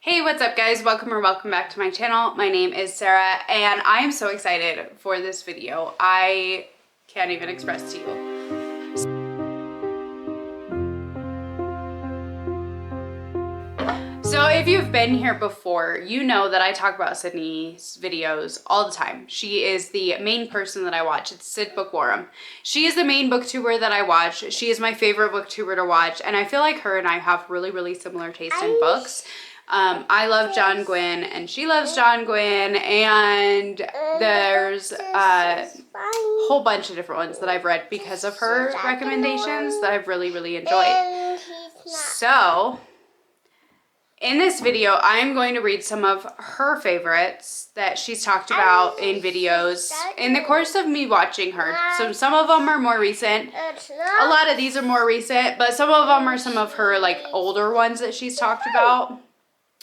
Hey, what's up guys? Welcome back to my channel. My name is Sarah and I am so excited for this video. I can't even express to you. So if you've been here before, you know that I talk about Sydney's videos all the time. She is the main person that I watch. It's Sid Bookworm. She is the main booktuber that I watch. She is my favorite booktuber to watch, and I feel like her and I have really similar taste in books. I love John Gwynne and she loves John Gwynne, and there's a whole bunch of different ones that I've read because of her recommendations that I've really enjoyed. So in this video, I'm going to read some of her favorites that she's talked about in videos in the course of me watching her. So some of them are more recent. A lot of these are more recent, but some of them are some of her like older ones that she's talked about.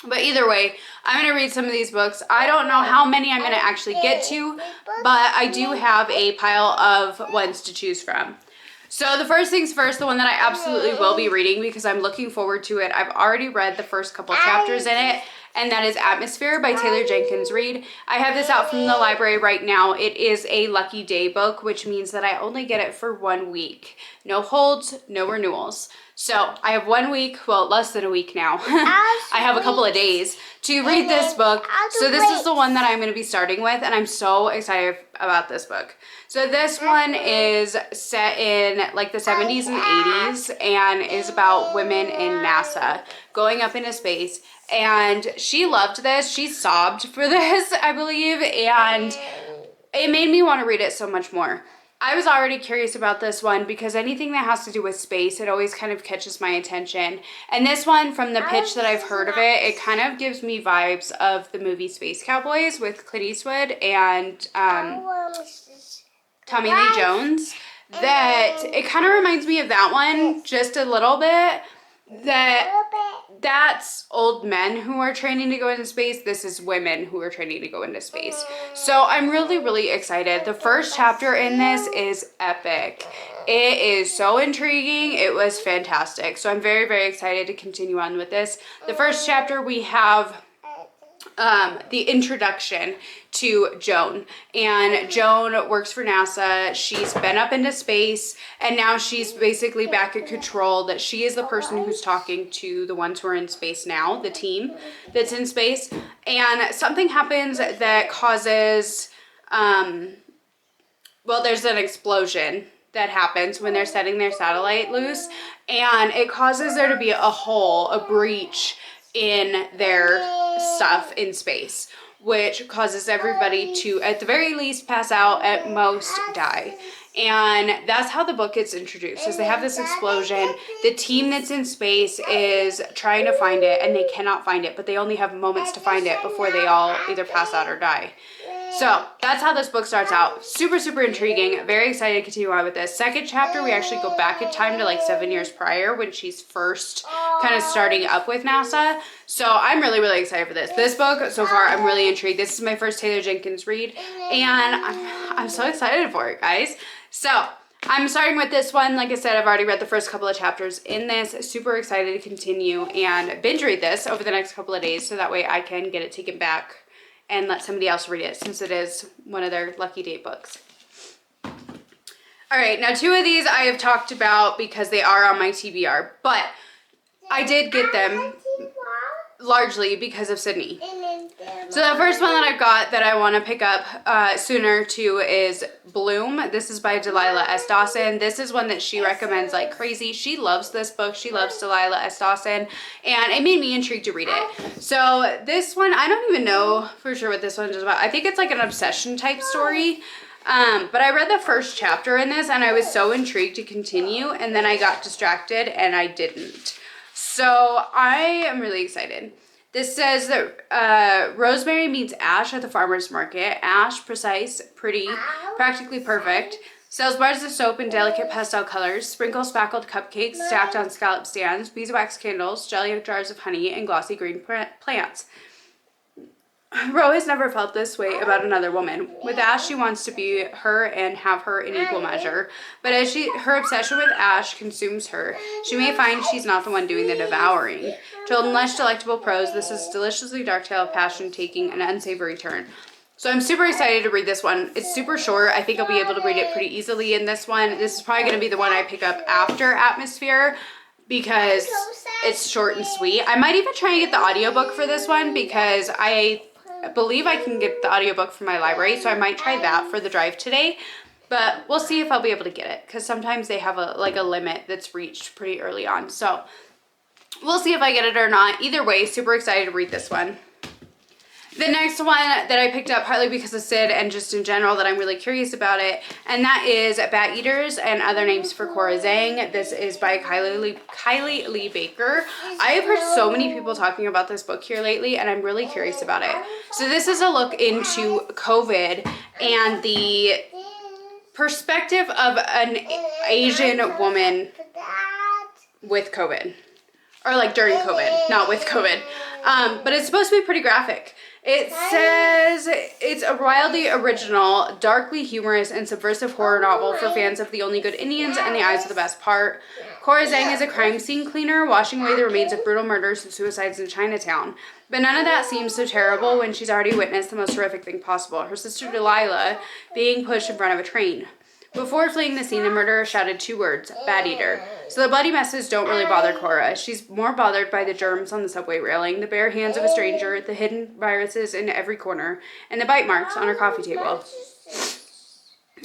But either way, I'm going to read some of these books. I don't know how many I'm going to actually get to, but I do have a pile of ones to choose from. So the first things first, the one that I absolutely will be reading because I'm looking forward to it. I've already read the first couple chapters in it, and that is Atmosphere by Taylor Jenkins Reid. I have this out from the library right now. It is a lucky day book, which means that I only get it for 1 week. No holds, no renewals. So I have 1 week, well, less than a week now. I have a couple of days to read this book. So this is the one that I'm going to be starting with, and I'm so excited about this book. So this one is set in like the 70s and 80s and is about women in NASA going up into space. And she loved this. She sobbed for this, I believe, and it made me want to read it so much more. I was already curious about this one because anything that has to do with space, it always kind of catches my attention. And this one, from the pitch that I've heard of it, it kind of gives me vibes of the movie Space Cowboys with Clint Eastwood and Tommy Lee Jones. That it kind of reminds me of that one just a little bit. That's old men who are training to go into space. This is women who are training to go into space. So I'm really excited. The first chapter in this is epic. It is so intriguing. It was fantastic. So I'm very excited to continue on with this. The first chapter we have the introduction to Joan, and Joan works for NASA. She's been up into space and now she's basically back at control. That she is the person who's talking to the ones who are in space now, the team that's in space, and something happens that causes well, there's an explosion that happens when they're setting their satellite loose, and it causes there to be a hole, a breach in their stuff in space, which causes everybody to, at the very least, pass out, at most die. And that's how the book gets introduced, is they have this explosion. The team that's in space is trying to find it, and they cannot find it, but they only have moments to find it before they all either pass out or die. So that's how this book starts out. Super intriguing. Very excited to continue on with this. Second chapter, we actually go back in time to like 7 years prior when she's first kind of starting up with NASA. So I'm really excited for this. This book, so far, I'm really intrigued. This is my first Taylor Jenkins read, and I'm so excited for it, guys. So I'm starting with this one. Like I said, I've already read the first couple of chapters in this. Super excited to continue and binge read this over the next couple of days so that way I can get it taken back and let somebody else read it, since it is one of their lucky date books. All right, now 2 of these I have talked about because they are on my TBR, but I did get them largely because of Sydney. So the first one that I've got that I want to pick up sooner too is Bloom. This is by Delilah S. Dawson. This is one that she recommends like crazy. She loves this book. She loves Delilah S. Dawson, and it made me intrigued to read it. So this one, I don't even know for sure what this one is about. I think it's like an obsession type story. But I read the first chapter in this and I was so intrigued to continue, and then I got distracted and I didn't. So I am really excited. This says that Rosemary meets Ash at the farmer's market. Ash, precise, pretty, practically perfect, sells bars of soap in delicate pastel colors, sprinkles spackled cupcakes stacked on scallop stands, beeswax candles, jelly jars of honey, and glossy green plants. Ro has never felt this way about another woman. With Ash, she wants to be her and have her in equal measure. But as her obsession with Ash consumes her, she may find she's not the one doing the devouring. Told in lush, delectable prose, this is a deliciously dark tale of passion taking an unsavory turn. So I'm super excited to read this one. It's super short. I think I'll be able to read it pretty easily in this one. This is probably going to be the one I pick up after Atmosphere, because it's short and sweet. I might even try and get the audiobook for this one, because I believe I can get the audiobook from my library, so I might try that for the drive today. But we'll see if I'll be able to get it, because sometimes they have a limit that's reached pretty early on. So we'll see if I get it or not. Either way, super excited to read this one. The next one that I picked up partly because of Sid and just in general that I'm really curious about it, and that is Bat Eaters and Other Names for Cora Zhang. This is by Kylie Lee Baker. I have heard so many people talking about this book here lately, and I'm really curious about it. So this is a look into COVID and the perspective of an Asian woman with COVID. Or like during COVID, not with COVID. But it's supposed to be pretty graphic. It says it's a wildly original, darkly humorous, and subversive horror novel for fans of The Only Good Indians and The Eyes of the Best Part. Cora Zhang is a crime scene cleaner, washing away the remains of brutal murders and suicides in Chinatown. But none of that seems so terrible when she's already witnessed the most horrific thing possible, her sister Delilah being pushed in front of a train. Before fleeing the scene, the murderer shouted 2 words, Bat Eater. So the bloody messes don't really bother Cora. She's more bothered by the germs on the subway railing, the bare hands of a stranger, the hidden viruses in every corner, and the bite marks on her coffee table.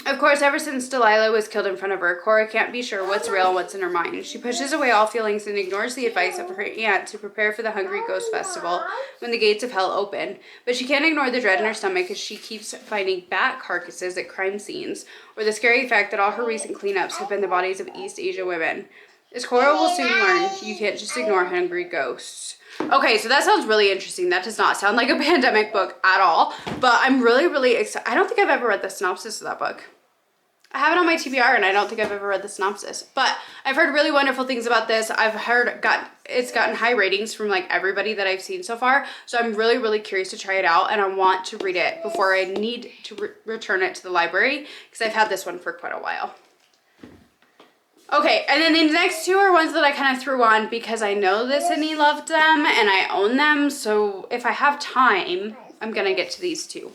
Of course, ever since Delilah was killed in front of her, Cora can't be sure what's real and what's in her mind. She pushes away all feelings and ignores the advice of her aunt to prepare for the Hungry Ghost Festival when the gates of hell open. But she can't ignore the dread in her stomach as she keeps finding bat carcasses at crime scenes, or the scary fact that all her recent cleanups have been the bodies of East Asia women. As Cora will soon learn, you can't just ignore hungry ghosts. Okay, so that sounds really interesting. That does not sound like a pandemic book at all, but I'm really, really excited. I don't think I've ever read the synopsis of that book. I have it on my TBR and I don't think I've ever read the synopsis, but I've heard really wonderful things about this. I've heard it's gotten high ratings from like everybody that I've seen so far. So I'm really, really curious to try it out, and I want to read it before I need to return it to the library, because I've had this one for quite a while. Okay, and then the next 2 are ones that I kind of threw on because I know that Sydney loved them and I own them. So if I have time, I'm gonna get to these 2.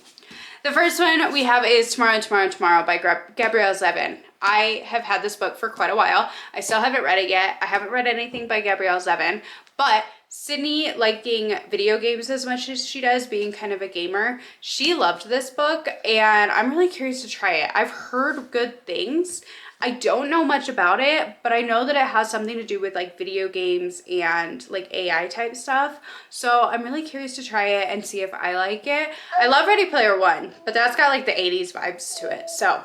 The first one we have is Tomorrow, Tomorrow, Tomorrow by Gabrielle Zevin. I have had this book for quite a while. I still haven't read it yet. I haven't read anything by Gabrielle Zevin, but Sydney, liking video games as much as she does, being kind of a gamer, she loved this book, and I'm really curious to try it. I've heard good things. I don't know much about it, but I know that it has something to do with like video games and like AI type stuff. So I'm really curious to try it and see if I like it. I love Ready Player One, but that's got like the 80s vibes to it. So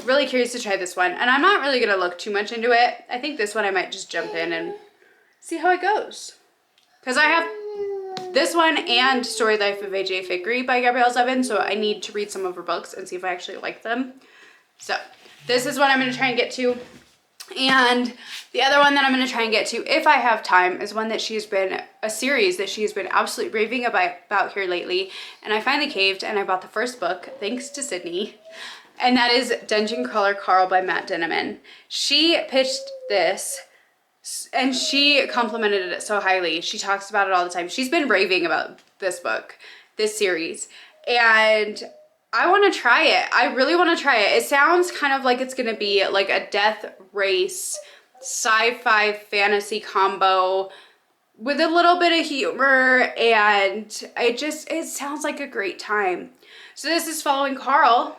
really curious to try this one. And I'm not really gonna look too much into it. I think this one I might just jump in and see how it goes. Because I have this one and Story Life of AJ Fikry by Gabrielle Zevin, so I need to read some of her books and see if I actually like them. So this is what I'm going to try and get to. And the other one that I'm going to try and get to, if I have time, is one that a series that she's been absolutely raving about here lately. And I finally caved and I bought the first book, thanks to Sydney. And that is Dungeon Crawler Carl by Matt Dinniman. She pitched this and she complimented it so highly. She talks about it all the time. She's been raving about this book, this series. And I want to try it. I really want to try it. It sounds kind of like it's going to be like a death race sci-fi fantasy combo with a little bit of humor, and it sounds like a great time. So this is following Carl,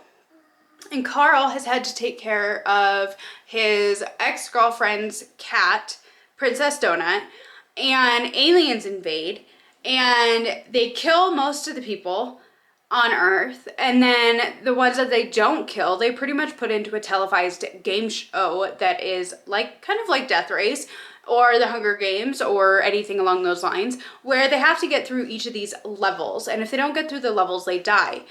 and Carl has had to take care of his ex-girlfriend's cat, Princess Donut, and aliens invade, and they kill most of the people on Earth, and then the ones that they don't kill, they pretty much put into a televised game show that is like kind of like Death Race or the Hunger Games or anything along those lines, where they have to get through each of these levels, and if they don't get through the levels, they die.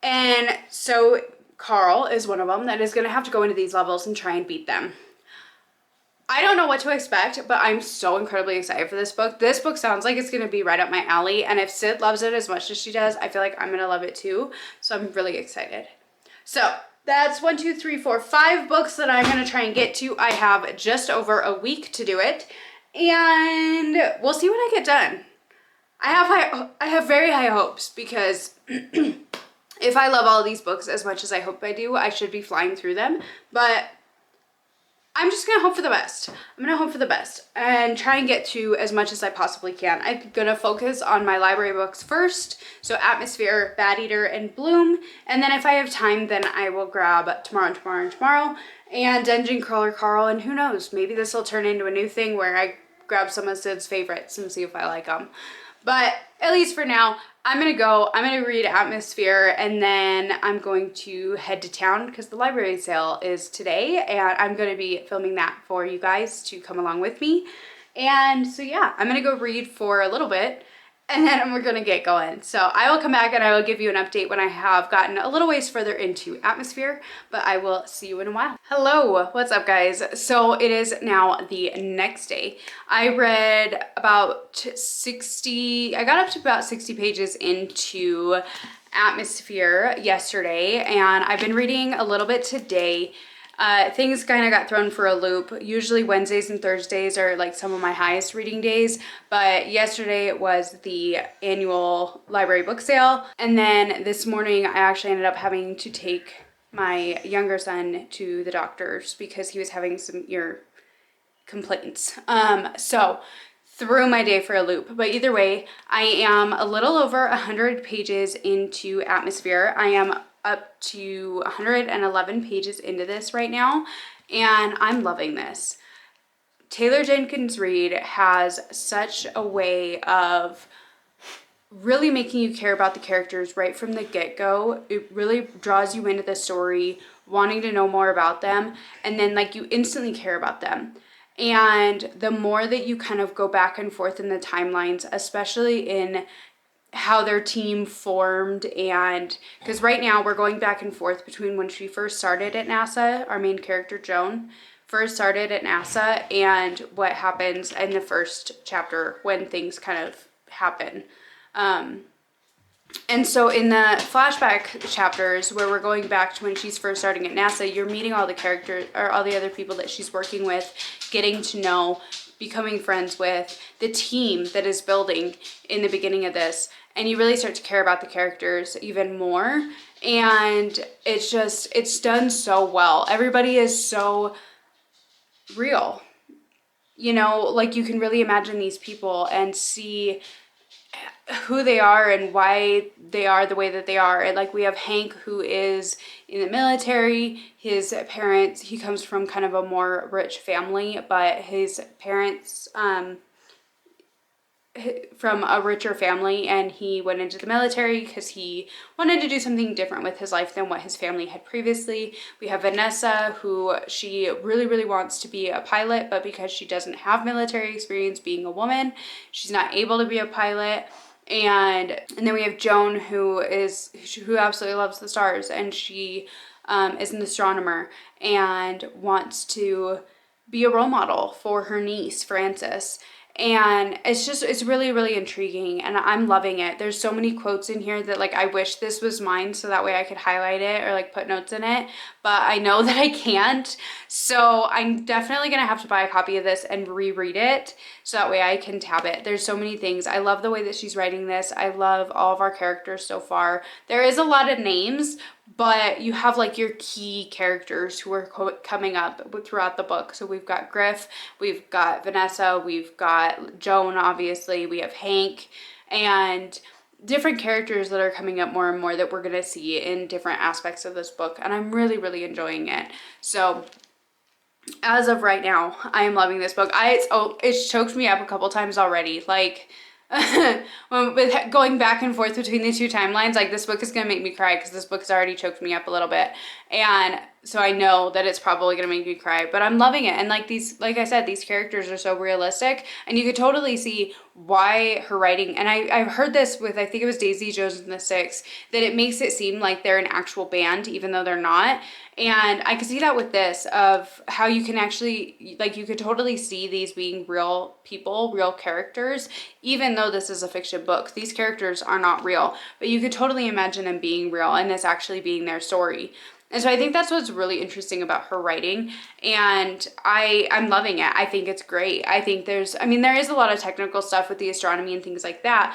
And so Carl is one of them that is going to have to go into these levels and try and beat them. I don't know what to expect, but I'm so incredibly excited for this book. This book sounds like it's going to be right up my alley, and if Sid loves it as much as she does, I feel like I'm going to love it too. So I'm really excited. So that's 1, 2, 3, 4, 5 books that I'm going to try and get to. I have just over a week to do it, and we'll see when I get done. I have very high hopes because if I love all of these books as much as I hope I do, I should be flying through them, but I'm just gonna hope for the best. I'm gonna hope for the best and try and get to as much as I possibly can. I'm gonna focus on my library books first, so Atmosphere, Bad Eater, and Bloom, and then if I have time, then I will grab Tomorrow, and Dungeon Crawler Carl, and who knows, maybe this will turn into a new thing where I grab some of Sid's favorites and see if I like them. But at least for now, I'm gonna read Atmosphere, and then I'm going to head to town because the library sale is today, and I'm gonna be filming that for you guys to come along with me. And so yeah, I'm gonna go read for a little bit, and then we're gonna get going. So I will come back and I will give you an update when I have gotten a little ways further into Atmosphere, but I will see you in a while. Hello, what's up guys? So it is now the next day. I read about 60, I got up to about 60 pages into Atmosphere yesterday, and I've been reading a little bit today. Things kind of got thrown for a loop. Usually Wednesdays and Thursdays are like some of my highest reading days, but yesterday was the annual library book sale, and then this morning I actually ended up having to take my younger son to the doctor's because he was having some ear complaints. So threw my day for a loop, but either way, I am a little over 100 pages into Atmosphere. I am up to 111 pages into this right now, and I'm loving this. Taylor Jenkins Reid has such a way of really making you care about the characters right from the get-go. It really draws you into the story, wanting to know more about them, and then like you instantly care about them. And the more that you kind of go back and forth in the timelines, especially in how their team formed, and because right now we're going back and forth between when she first started at NASA, our main character Joan first started at NASA, and what happens in the first chapter when things kind of happen. And so in the flashback chapters where we're going back to when she's first starting at NASA, you're meeting all the characters or all the other people that she's working with, getting to know, becoming friends with, the team that is building in the beginning of this. And you really start to care about the characters even more. And it's done so well. Everybody is so real. You know, like you can really imagine these people and see who they are and why they are the way that they are. And like we have Hank, who is in the military. His parents, he comes from kind of a more rich family, but his parents from a richer family, and he went into the military because he wanted to do something different with his life than what his family had previously. We have Vanessa, who she really wants to be a pilot, but because she doesn't have military experience being a woman, she's not able to be a pilot. And then we have Joan, who absolutely loves the stars, and she is an astronomer and wants to be a role model for her niece Frances. And it's really intriguing, and I'm loving it. There's so many quotes in here that like I wish this was mine so that way I could highlight it or like put notes in it, but I know that I can't. So I'm definitely gonna have to buy a copy of this and reread it so that way I can tab it. There's so many things. I love the way that she's writing this. I love all of our characters so far. There is a lot of names, but you have like your key characters who are coming up throughout the book. So we've got Griff, we've got Vanessa, we've got Joan, obviously, we have Hank, and different characters that are coming up more and more that we're going to see in different aspects of this book. And I'm really enjoying it. So as of right now, I am loving this book. It's choked me up a couple times already. Like, with going back and forth between the two timelines, like this book is gonna make me cry because this book has already choked me up a little bit. And So I know that it's probably gonna make me cry, but I'm loving it. And like I said, these characters are so realistic, and you could totally see why her writing, and I've heard this with, I think it was Daisy Jones and the Six, that it makes it seem like they're an actual band, even though they're not. And I could see that with this, of how you can actually, like, you could totally see these being real people, real characters, even though this is a fiction book. These characters are not real, but you could totally imagine them being real and this actually being their story. And so I think that's what's really interesting about her writing, and I'm loving it. I think it's great. I think there is a lot of technical stuff with the astronomy and things like that,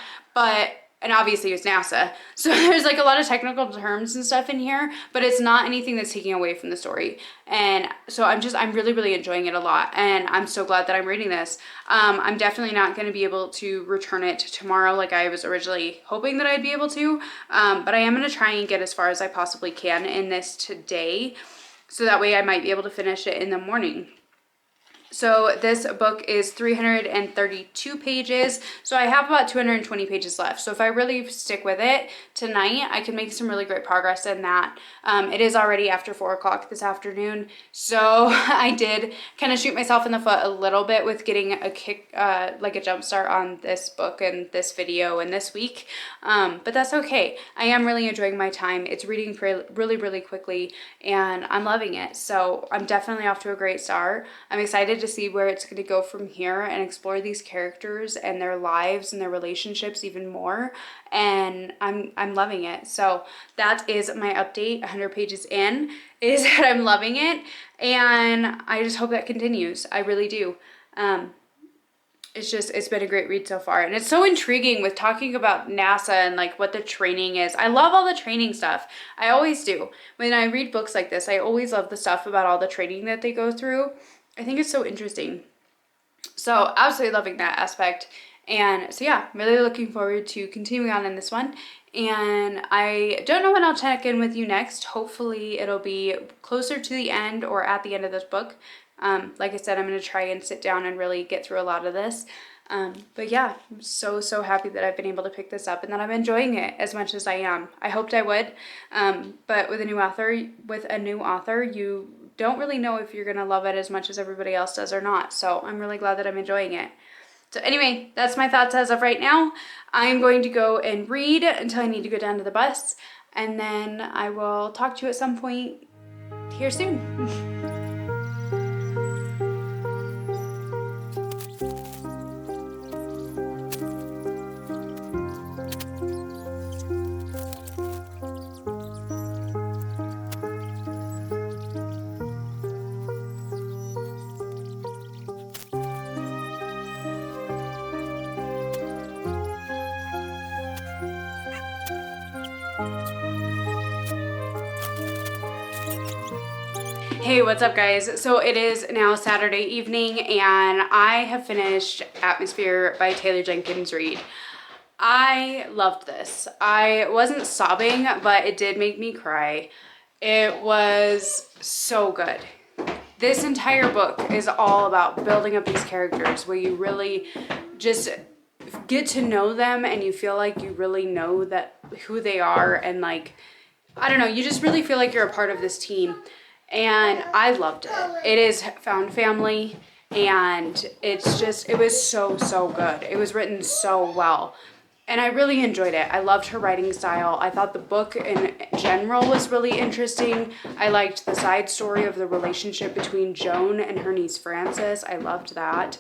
and obviously it's NASA, so there's like a lot of technical terms and stuff in here, but it's not anything that's taking away from the story. And so I'm really, really enjoying it a lot, and I'm so glad that I'm reading this. I'm definitely not going to be able to return it tomorrow like I was originally hoping that I'd be able to, but I am going to try and get as far as I possibly can in this today, so that way I might be able to finish it in the morning. So this book is 332 pages, so I have about 220 pages left. So if I really stick with it tonight, I can make some really great progress in that. It is already after 4 o'clock this afternoon, so I did kind of shoot myself in the foot a little bit with getting a kick, like a jump start on this book and this video and this week, but that's okay. I am really enjoying my time. It's reading really, really quickly, and I'm loving it. So I'm definitely off to a great start. I'm excited to see where it's going to go from here and explore these characters and their lives and their relationships even more, and I'm loving it. So that is my update 100 pages in, is that I'm loving it, and I just hope that continues. I really do. It's been a great read so far, and it's so intriguing with talking about NASA and like what the training is. I love all the training stuff. I always do. When I read books like this, I always love the stuff about all the training that they go through. I think it's so interesting. So absolutely loving that aspect. And so yeah, really looking forward to continuing on in this one. And I don't know when I'll check in with you next. Hopefully it'll be closer to the end or at the end of this book. Like I said, I'm going to try and sit down and really get through a lot of this. But yeah, I'm so happy that I've been able to pick this up and that I'm enjoying it as much as I am. I hoped I would, but with a new author, you don't really know if you're going to love it as much as everybody else does or not. So I'm really glad that I'm enjoying it. So anyway, that's my thoughts as of right now. I'm going to go and read until I need to go down to the bus, and then I will talk to you at some point here soon. Hey, what's up guys? So it is now Saturday evening, and I have finished Atmosphere by Taylor Jenkins Reid. I loved this. I wasn't sobbing, but it did make me cry. It was so good. This entire book is all about building up these characters where you really just get to know them, and you feel like you really know that who they are, and like, I don't know, you just really feel like you're a part of this team. And I loved it. It is found family, and it was so good. It was written so well, and I really enjoyed it. I loved her writing style. I thought the book in general was really interesting. I liked the side story of the relationship between Joan and her niece Frances. I loved that.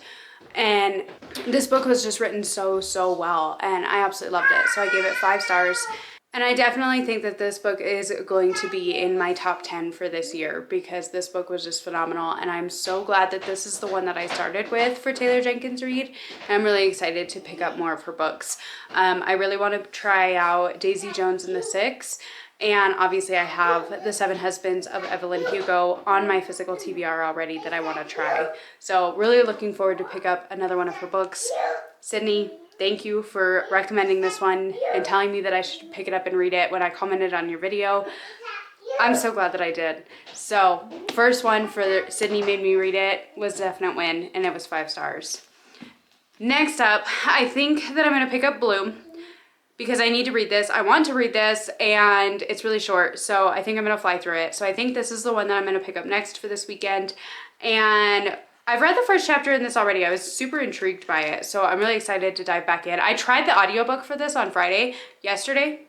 And this book was just written so well, and I absolutely loved it. So I gave it 5 stars. And I definitely think that this book is going to be in my top 10 for this year, because this book was just phenomenal. And I'm so glad that this is the one that I started with for Taylor Jenkins Reid. And I'm really excited to pick up more of her books. I really want to try out Daisy Jones and the Six. And obviously I have The Seven Husbands of Evelyn Hugo on my physical TBR already that I want to try. So really looking forward to pick up another one of her books. Sydney, thank you for recommending this one and telling me that I should pick it up and read it when I commented on your video. I'm so glad that I did. So first one for Sydney made me read it was a definite win, and it was 5 stars. Next up, I think that I'm going to pick up Bloom. because I need to read this. I want to read this, and it's really short, so I think I'm gonna fly through it. So I think this is the one that I'm gonna pick up next for this weekend. And I've read the first chapter in this already. I was super intrigued by it, so I'm really excited to dive back in. I tried the audiobook for this on yesterday,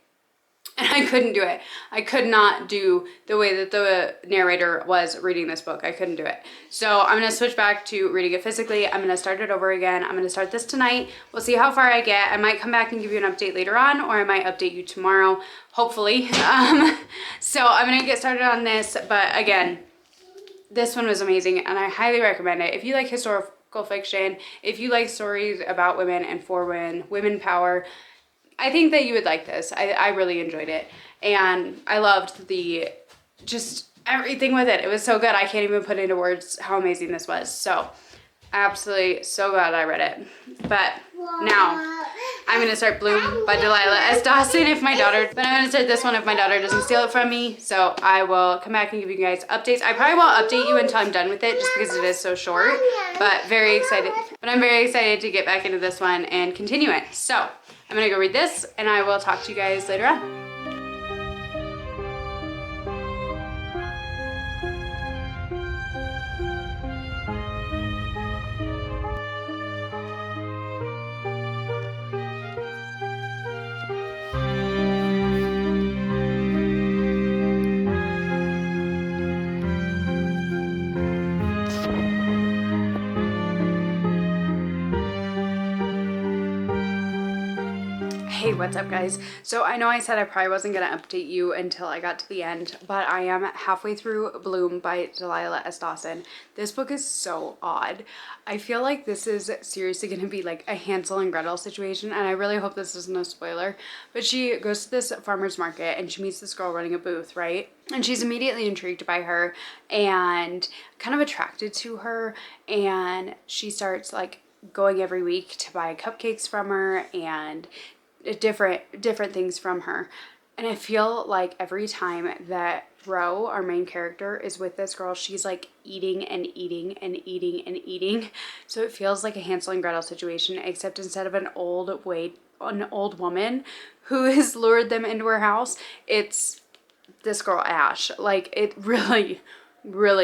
and I couldn't do it. I could not do the way that the narrator was reading this book. I couldn't do it. So I'm gonna switch back to reading it physically. I'm gonna start it over again. I'm gonna start this tonight. We'll see how far I get. I might come back and give you an update later on, or I might update you tomorrow, hopefully. So I'm gonna get started on this, but again, this one was amazing, and I highly recommend it. If you like historical fiction, if you like stories about women and for women, women power, I think that you would like this. I really enjoyed it, and I loved just everything with it. It was so good. I can't even put into words how amazing this was. So absolutely so glad I read it. But now I'm gonna start Bloom by Delilah S. Dawson but I'm gonna start this one if my daughter doesn't steal it from me. So I will come back and give you guys updates. I probably won't update you until I'm done with it, just because it is so short, but very excited. But I'm very excited to get back into this one and continue it. So I'm gonna go read this, and I will talk to you guys later on. Hey, what's up guys? So I know I said I probably wasn't going to update you until I got to the end, but I am halfway through Bloom by Delilah S. Dawson. This book is so odd. I feel like this is seriously going to be like a Hansel and Gretel situation, and I really hope this isn't a spoiler, but she goes to this farmer's market and she meets this girl running a booth, right? And she's immediately intrigued by her and kind of attracted to her, and she starts like going every week to buy cupcakes from her and different things from her. And I feel like every time that Ro, our main character, is with this girl, she's like eating and eating and eating and eating. So it feels like a Hansel and Gretel situation, except instead of an old woman who has lured them into her house, it's this girl Ash. Like, it really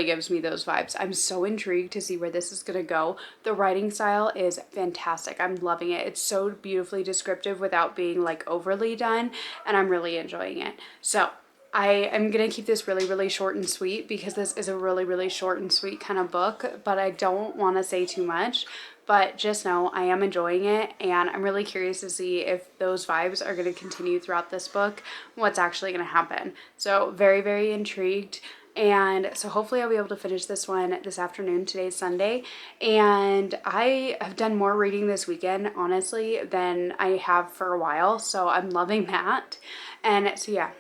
gives me those vibes. I'm so intrigued to see where this is gonna go. The writing style is fantastic. I'm loving it. It's so beautifully descriptive without being like overly done, and I'm really enjoying it. So I am gonna keep this really short and sweet, because this is a really short and sweet kind of book, but I don't want to say too much. But just know I am enjoying it, and I'm really curious to see if those vibes are going to continue throughout this book, what's actually going to happen. So very intrigued. And so hopefully I'll be able to finish this one this afternoon. Today's Sunday, and I have done more reading this weekend, honestly, than I have for a while, so I'm loving that. And so yeah,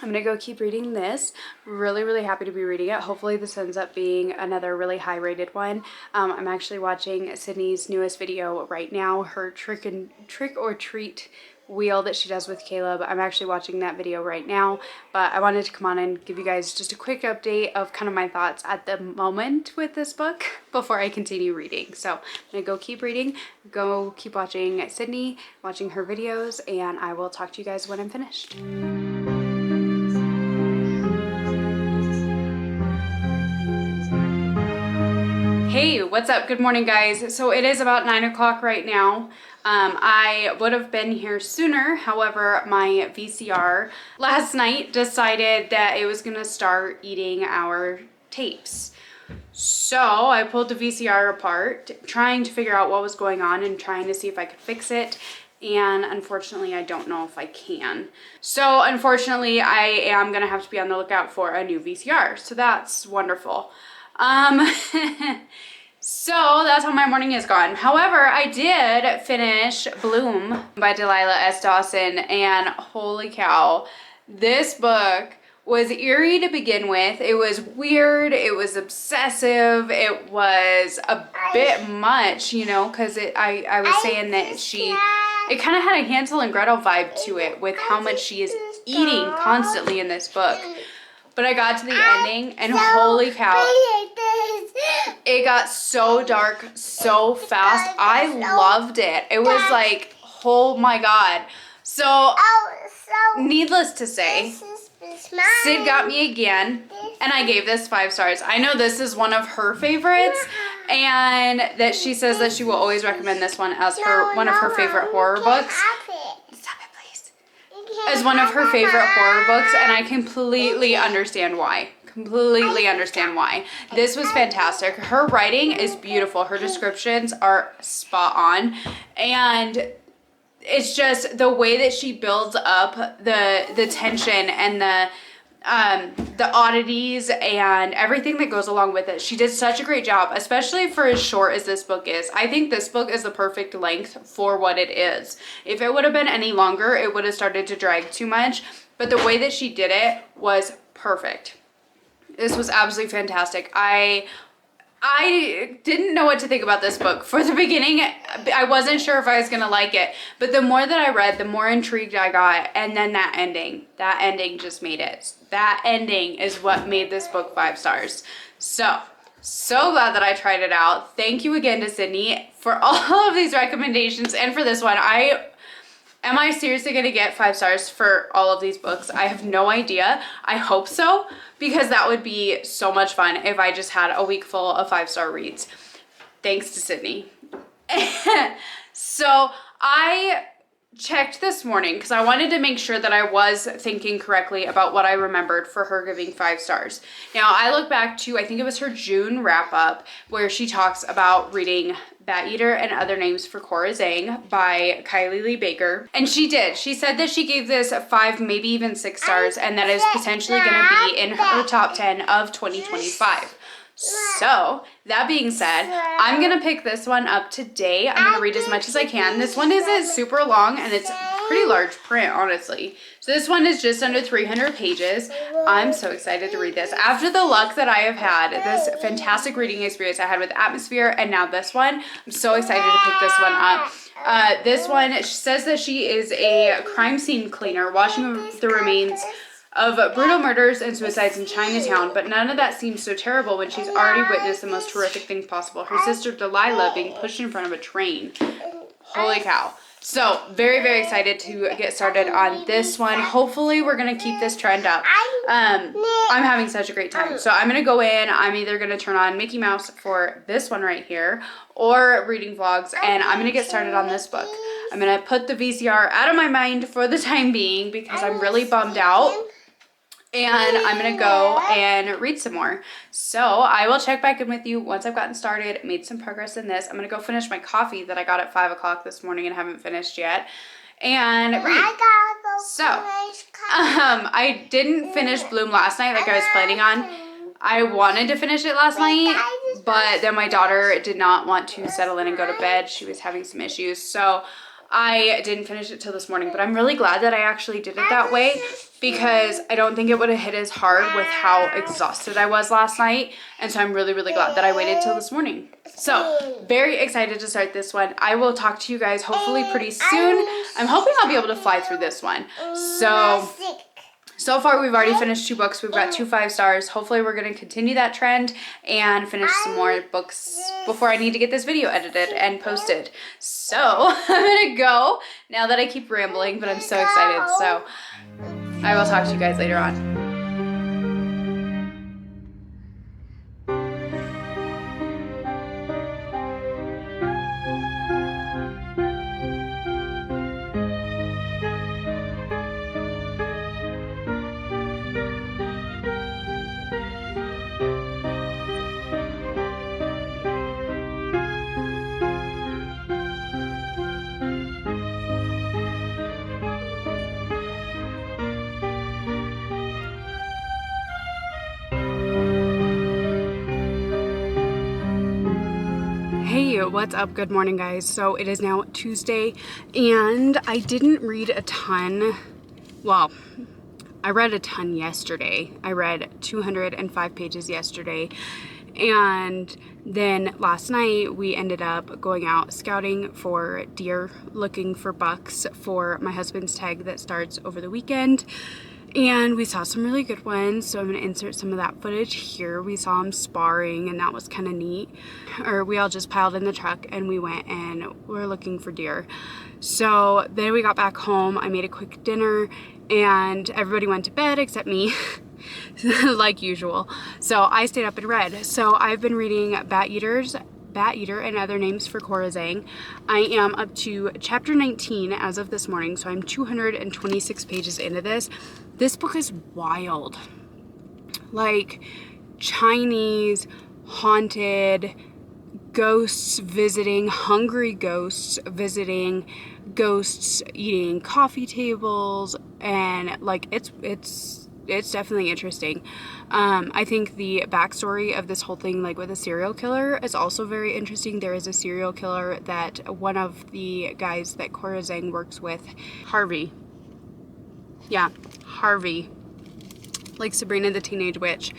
I'm gonna go keep reading this. Really happy to be reading it. Hopefully this ends up being another really high rated one. I'm actually watching Sydney's newest video right now, her trick or treat wheel that she does with Caleb. I'm actually watching that video right now, but I wanted to come on and give you guys just a quick update of kind of my thoughts at the moment with this book before I continue reading. So I'm gonna go keep reading, go keep watching Sydney, watching her videos, and I will talk to you guys when I'm finished. Hey, what's up? Good morning, guys. So it is about 9 o'clock right now. I would have been here sooner. However, my VCR last night decided that it was gonna start eating our tapes. So I pulled the VCR apart, trying to figure out what was going on and trying to see if I could fix it. And unfortunately, I don't know if I can. So unfortunately, I am gonna have to be on the lookout for a new VCR. So that's wonderful. So that's how my morning has gone. However, I did finish Bloom by Delilah S. Dawson, and holy cow, this book was eerie to begin with. It was weird, it was obsessive, it was a bit much, you know, because I was saying that it kind of had a Hansel and Gretel vibe to it with how much she is eating constantly in this book. But I got to the ending, and holy cow, it got so dark so fast. I loved it. It was like, oh my God. So, needless to say, Sid got me again, and I gave this 5 stars. I know this is one of her favorites, and that she says that she will always recommend this one as one of her favorite horror books. Stop it, please. As one of her favorite horror books, and I completely understand why. Completely understand why. This was fantastic. Her writing is beautiful. Her descriptions are spot on, and it's just the way that she builds up the tension and the oddities and everything that goes along with it. She did such a great job, especially for as short as this book is. I think this book is the perfect length for what it is. If it would have been any longer, it would have started to drag too much, but the way that she did it was perfect. This was absolutely fantastic. I didn't know what to think about this book. For the beginning, I wasn't sure if I was going to like it. But the more that I read, the more intrigued I got. And then that ending just made it. That ending is what made this book 5 stars. So glad that I tried it out. Thank you again to Sydney for all of these recommendations and for this one. Am I seriously going to get 5 stars for all of these books? I have no idea. I hope so, because that would be so much fun if I just had a week full of 5-star reads. Thanks to Sydney. So I checked this morning because I wanted to make sure that I was thinking correctly about what I remembered for her giving 5 stars. Now, I look back to, I think it was her June wrap up, where she talks about reading Bat Eater and Other Names for Cora Zhang by Kylie Lee Baker. And she did. She said that she gave this 5, maybe even 6 stars, and that is potentially going to be in her top 10 of 2025. So, that being said, I'm going to pick this one up today. I'm going to read as much as I can. This one isn't super long, and it's pretty large print, honestly. So this one is just under 300 pages. I'm so excited to read this. After the luck that I have had, this fantastic reading experience I had with Atmosphere, and now this one, I'm so excited to pick this one up. This one, she says that she is a crime scene cleaner, washing the remains of brutal murders and suicides in Chinatown, but none of that seems so terrible when she's already witnessed the most horrific things possible. Her sister Delilah being pushed in front of a train. Holy cow. So, very, very excited to get started on this one. Hopefully, we're going to keep this trend up. I'm having such a great time. So, I'm going to go in. I'm either going to turn on Mickey Mouse for this one right here or reading vlogs, and I'm going to get started on this book. I'm going to put the VCR out of my mind for the time being because I'm really bummed out. And I'm going to go and read some more. So I will check back in with you once I've gotten started, made some progress in this. I'm going to go finish my coffee that I got at 5 o'clock this morning and haven't finished yet. And read. So, I didn't finish Bloom last night like I was planning on. I wanted to finish it last night, but then my daughter did not want to settle in and go to bed. She was having some issues. So I didn't finish it till this morning, but I'm really glad that I actually did it that way because I don't think it would have hit as hard with how exhausted I was last night. And so I'm really, really glad that I waited till this morning. So very excited to start this one. I will talk to you guys hopefully pretty soon. I'm hoping I'll be able to fly through this one. So far, we've already finished 2 books. We've got 2 5 stars. Hopefully, we're going to continue that trend and finish some more books before I need to get this video edited and posted. So, I'm going to go now that I keep rambling, but I'm so excited. So, I will talk to you guys later on. Hey, what's up? Good morning, guys. So it is now Tuesday and I didn't read a ton. Well, I read a ton yesterday. I read 205 pages yesterday. And then last night we ended up going out scouting for deer, looking for bucks for my husband's tag that starts over the weekend. And we saw some really good ones, so I'm going to insert some of that footage here. We saw them sparring, and that was kind of neat. Or we all just piled in the truck and we went and we're looking for deer. So then we got back home. I made a quick dinner and everybody went to bed except me. Like usual. So I stayed up and read. So I've been reading Bat Eater and Other Names for Khorazang. I am up to chapter 19 as of this morning, so I'm 226 pages into this. This book is wild. Like Chinese, haunted, ghosts visiting, hungry ghosts visiting, ghosts eating coffee tables, and like it's definitely interesting. I think the backstory of this whole thing, like with a serial killer, is also very interesting. There is a serial killer that one of the guys that Khorazang works with, Harvey. Yeah, Harvey. Like Sabrina the Teenage Witch.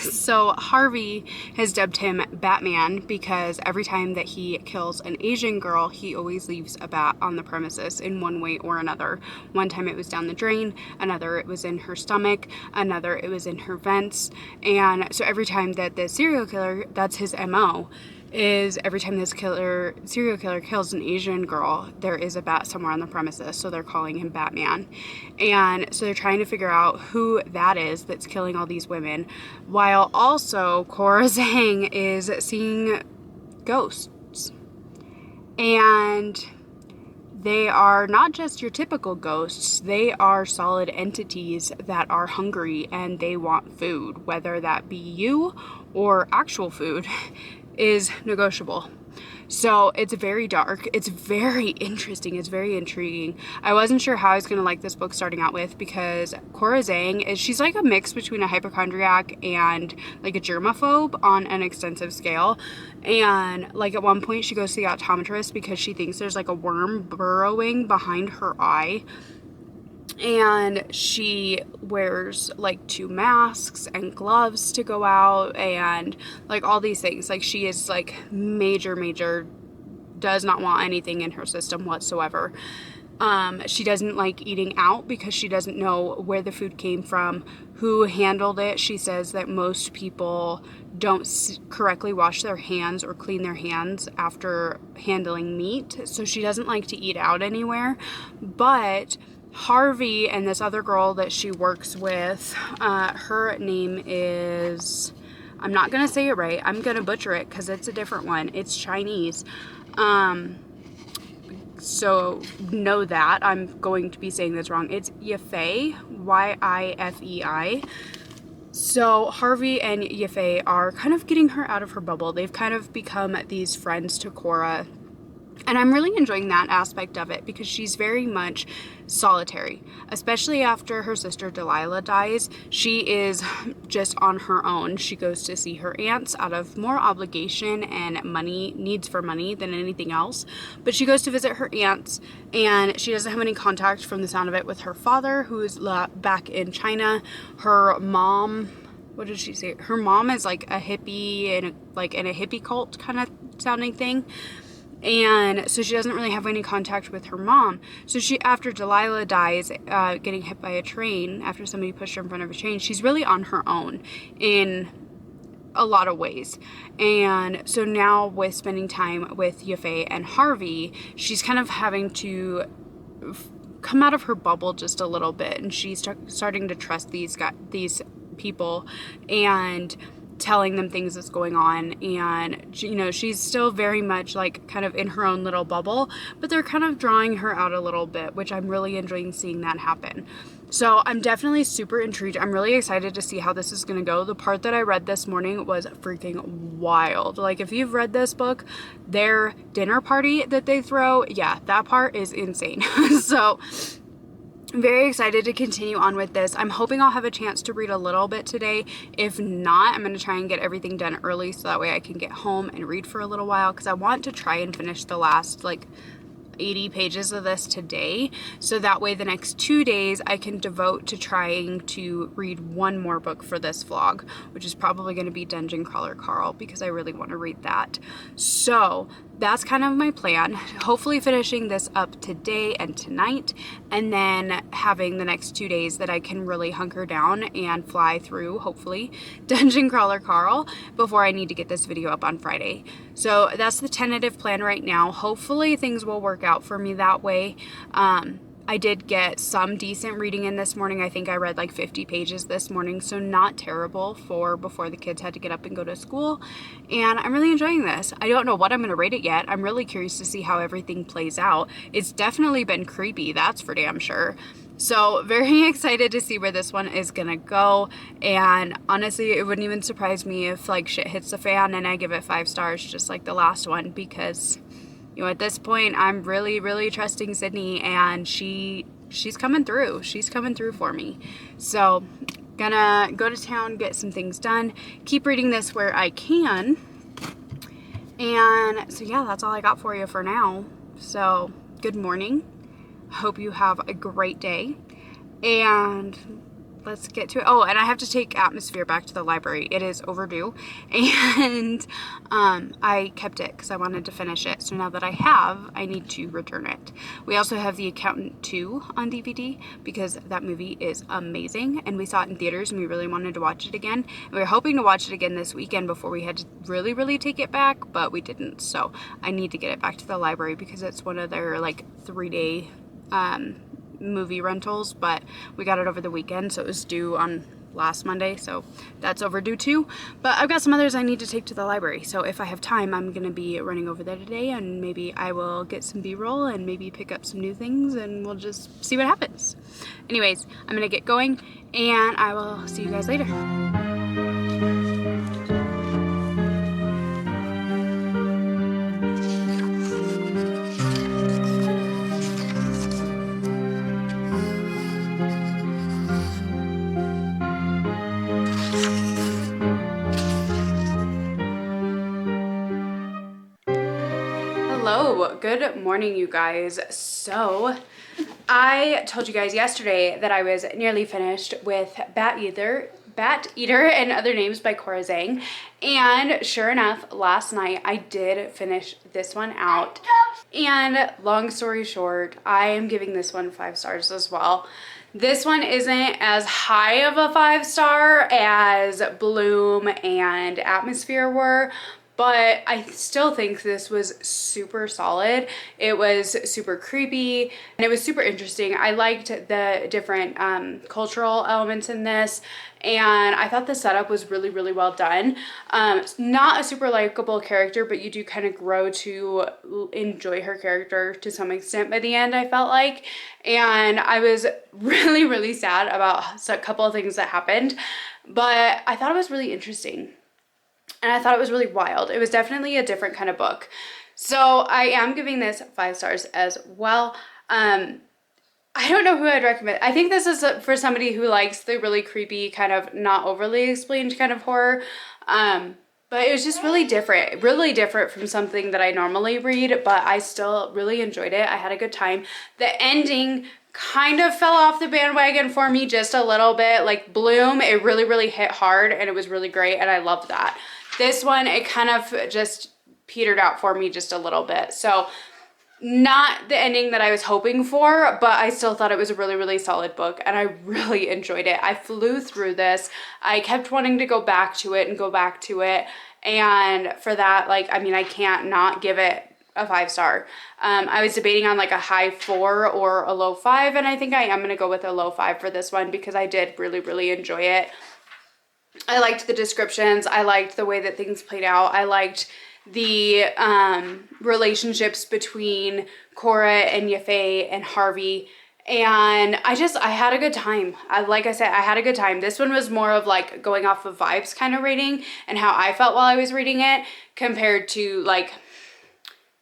So Harvey has dubbed him Batman because every time that he kills an Asian girl, he always leaves a bat on the premises in one way or another. One time it was down the drain, another it was in her stomach, another it was in her vents. And so every time that the serial killer, that's his MO, is every time this serial killer kills an Asian girl, there is a bat somewhere on the premises, so they're calling him Batman. And so they're trying to figure out who that is that's killing all these women, while also Khorazang is seeing ghosts. And they are not just your typical ghosts, they are solid entities that are hungry and they want food, whether that be you or actual food is negotiable. So it's very dark, it's very interesting, it's very intriguing. I wasn't sure how I was going to like this book starting out with, because Khorazang she's like a mix between a hypochondriac and like a germaphobe on an extensive scale. And like at one point she goes to the optometrist because she thinks there's like a worm burrowing behind her eye. And she wears like 2 masks and gloves to go out and like all these things. Like she is like major does not want anything in her system whatsoever. She doesn't like eating out because she doesn't know where the food came from, who handled it. She says that most people don't correctly wash their hands or clean their hands after handling meat. So she doesn't like to eat out anywhere. But Harvey and this other girl that she works with, her name is, I'm not going to say it right. I'm going to butcher it because it's a different one. It's Chinese. So know that. I'm going to be saying this wrong. It's Yifei, Y-I-F-E-I. So Harvey and Yifei are kind of getting her out of her bubble. They've kind of become these friends to Cora. And I'm really enjoying that aspect of it because she's very much solitary, especially after her sister Delilah dies. She is just on her own. She goes to see her aunts out of more obligation and needs for money than anything else. But she goes to visit her aunts and she doesn't have any contact, from the sound of it, with her father, who is back in China. Her mom, what did she say? Her mom is like a hippie and like in a hippie cult kind of sounding thing. And so she doesn't really have any contact with her mom. So she, after Delilah dies, getting hit by a train, after somebody pushed her in front of a train, she's really on her own in a lot of ways. And so now with spending time with Yifei and Harvey, she's kind of having to come out of her bubble just a little bit. And she's starting to trust these people and telling them things that's going on. And you know, she's still very much like kind of in her own little bubble, but they're kind of drawing her out a little bit, which I'm really enjoying seeing that happen. So I'm definitely super intrigued. I'm really excited to see how this is going to go. The part that I read this morning was freaking wild. Like if you've read this book, their dinner party that they throw, yeah, that part is insane. So I'm very excited to continue on with this. I'm hoping I'll have a chance to read a little bit today. If not, I'm going to try and get everything done early so that way I can get home and read for a little while, because I want to try and finish the last like 80 pages of this today, so that way the next 2 days I can devote to trying to read one more book for this vlog, which is probably going to be Dungeon Crawler Carl, because I really want to read that. So that's kind of my plan. Hopefully finishing this up today and tonight, and then having the next 2 days that I can really hunker down and fly through, hopefully, Dungeon Crawler Carl before I need to get this video up on Friday. So that's the tentative plan right now. Hopefully things will work out for me that way. I did get some decent reading in this morning. I think I read like 50 pages this morning, so not terrible for before the kids had to get up and go to school. And I'm really enjoying this. I don't know what I'm going to rate it yet. I'm really curious to see how everything plays out. It's definitely been creepy, that's for damn sure. So very excited to see where this one is gonna go, and honestly it wouldn't even surprise me if like shit hits the fan and I give it 5 stars just like the last one, because you know, at this point, I'm really trusting Sydney, and she's coming through. She's coming through for me. So, gonna go to town, get some things done, keep reading this where I can. And so, yeah, that's all I got for you for now. So, good morning. Hope you have a great day. And let's get to it. Oh, and I have to take Atmosphere back to the library. It is overdue. And I kept it because I wanted to finish it. So now that I have, I need to return it. We also have The Accountant 2 on DVD because that movie is amazing. And we saw it in theaters and we really wanted to watch it again. And we were hoping to watch it again this weekend before we had to really take it back, but we didn't. So I need to get it back to the library because it's one of their like 3-day movie rentals, but we got it over the weekend, so it was due on last Monday, so that's overdue too. But I've got some others I need to take to the library, so if I have time, I'm gonna be running over there today, and maybe I will get some B-roll and maybe pick up some new things, and we'll just see what happens. Anyways, I'm gonna get going, and I will see you guys later. Hello, good morning, you guys. So I told you guys yesterday that I was nearly finished with Bat Eater and Other Names by Cora Zhang, and sure enough, last night I did finish this one out, and long story short, I am giving this one 5 stars as well. This one isn't as high of a 5-star as Bloom and Atmosphere were, but I still think this was super solid. It was super creepy and it was super interesting. I liked the different cultural elements in this, and I thought the setup was really well done. Not a super likable character, but you do kind of grow to enjoy her character to some extent by the end, I felt like. And I was really sad about a couple of things that happened, but I thought it was really interesting. And I thought it was really wild. It was definitely a different kind of book. So I am giving this 5 stars as well. I don't know who I'd recommend. I think this is for somebody who likes the really creepy, kind of not overly explained kind of horror. But it was just really different from something that I normally read, but I still really enjoyed it. I had a good time. The ending kind of fell off the bandwagon for me just a little bit. Like Bloom, it really hit hard and it was really great and I loved that. This one, it kind of just petered out for me just a little bit. So not the ending that I was hoping for, but I still thought it was a really solid book and I really enjoyed it. I flew through this. I kept wanting to go back to it. And for that, like, I mean, I can't not give it a 5-star. I was debating on like a high 4 or a low 5, and I think I am going to go with a low 5 for this one because I did really enjoy it. I liked the descriptions. I liked the way that things played out. I liked the relationships between Cora and Yafei and Harvey. And I had a good time. Like I said, I had a good time. This one was more of like going off of vibes kind of rating and how I felt while I was reading it compared to like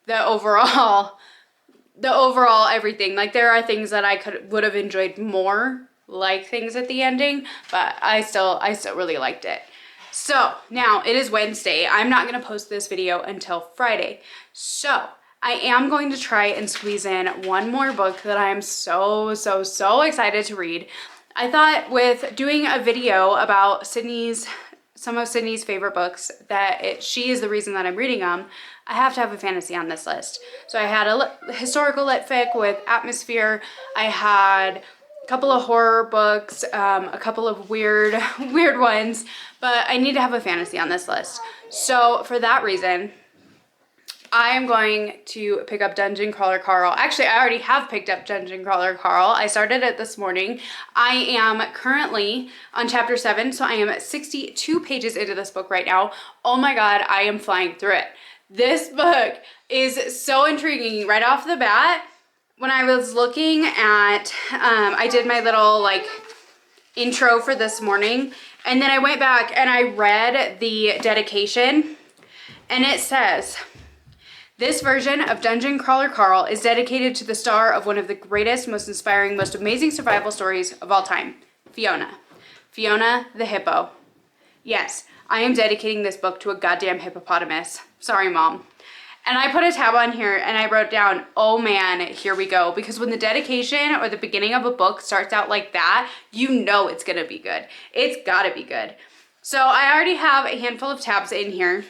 the overall everything. Like there are things that I would have enjoyed more, like things at the ending, but I still really liked it. So now it is Wednesday. I'm not going to post this video until Friday. So I am going to try and squeeze in one more book that I am so excited to read. I thought with doing a video about Sydney's some of Sydney's favorite books, that she is the reason that I'm reading them, I have to have a fantasy on this list. So I had a historical lit fic with Atmosphere. I had a couple of horror books, a couple of weird ones, but I need to have a fantasy on this list. So for that reason, I am going to pick up Dungeon Crawler Carl. Actually, I already have picked up Dungeon Crawler Carl. I started it this morning. I am currently on chapter 7, so I am 62 pages into this book right now. Oh my God, I am flying through it. This book is so intriguing right off the bat. When I was looking at, I did my little like intro for this morning, and then I went back and I read the dedication, and it says, this version of Dungeon Crawler Carl is dedicated to the star of one of the greatest, most inspiring, most amazing survival stories of all time, Fiona. Fiona the hippo. Yes, I am dedicating this book to a goddamn hippopotamus. Sorry, Mom. And I put a tab on here and I wrote down, oh man, here we go. Because when the dedication or the beginning of a book starts out like that, you know it's gonna be good. It's gotta be good. So I already have a handful of tabs in here.